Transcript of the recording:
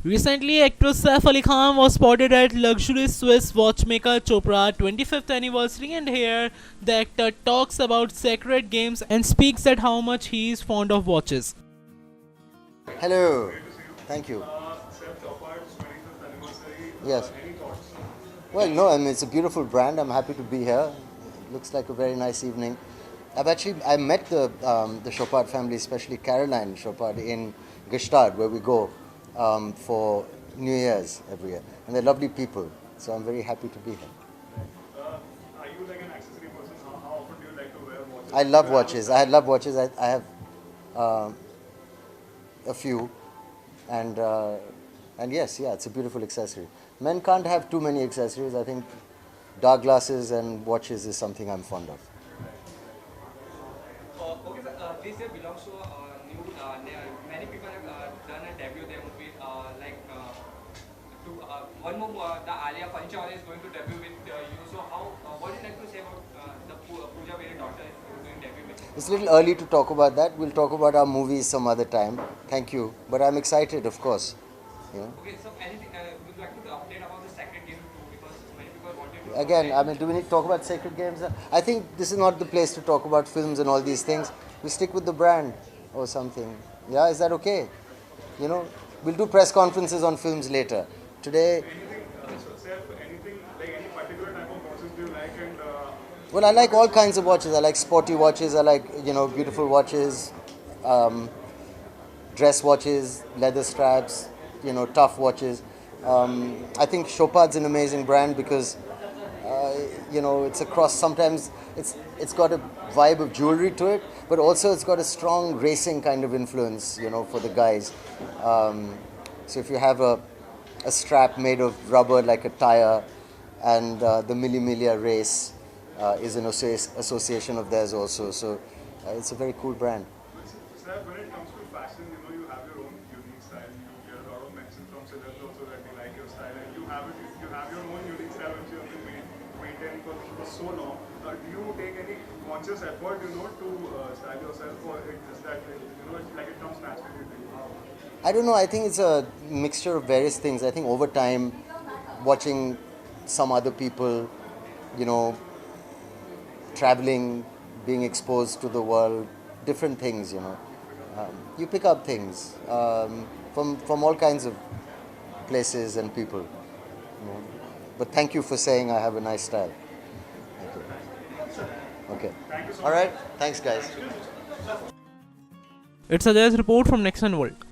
Recently, actress Saif Ali Khan was spotted at luxury Swiss watchmaker Chopard 25th anniversary, and here the actor talks about sacred games and speaks at how much he is fond of watches. Hello. Thank you. Saif Chopard's 25th anniversary. Yes. Any thoughts? Well, no, I mean, it's a beautiful brand. I'm happy to be here. It looks like a very nice evening. I met the Chopard family, especially Caroline Chopard, in Gestard, where we go for New Year's every year. And they're lovely people. So I'm very happy to be here. Are you like an accessory person? How often do you like to wear watches? I love watches. I love watches. I have a few. And yes, yeah, it's a beautiful accessory. Men can't have too many accessories. I think dark glasses and watches is something I'm fond of. Okay, sir. This year belongs to new. Many people have done a debut. Their movie, one more. The Alia Panchal is going to debut with you. So, what would you like to say about the Pooja Vere daughter is doing debut with you? It's a little early to talk about that. We'll talk about our movies some other time. Thank you. But I'm excited, of course. You know? Okay, so anything would you like to update about the second game too? Because many people wanted to. Again, I mean, do we need to talk about sacred games? I think this is not the place to talk about films and all these things. We stick with the brand or something. Yeah, is that okay? You know, we'll do press conferences on films later. Today, Saif, anything like any particular type of watches do you like? And well, I like all kinds of watches. I like sporty watches. I like, beautiful watches, dress watches, leather straps, tough watches. I think Chopard's an amazing brand because, it's across. Sometimes it's got a vibe of jewelry to it, but also it's got a strong racing kind of influence, for the guys. So if you have a strap made of rubber like a tire, and the Milli Miglia race is an association of theirs also. So it's a very cool brand. Saif, when it comes to fashion, you have your own unique style. You get a lot of mention from sellers also that they like your style, and you have your own unique style which you have been maintaining for so long. Do you take any conscious effort, to style yourself, or it just that it's like it comes naturally to you? I don't know. I think it's a mixture of various things. I think over time, watching some other people, traveling, being exposed to the world, different things, you pick up things from all kinds of places and people. But thank you for saying I have a nice style. Thank you. Okay. All right. Thanks, guys. It's Ajay's report from Nexon World.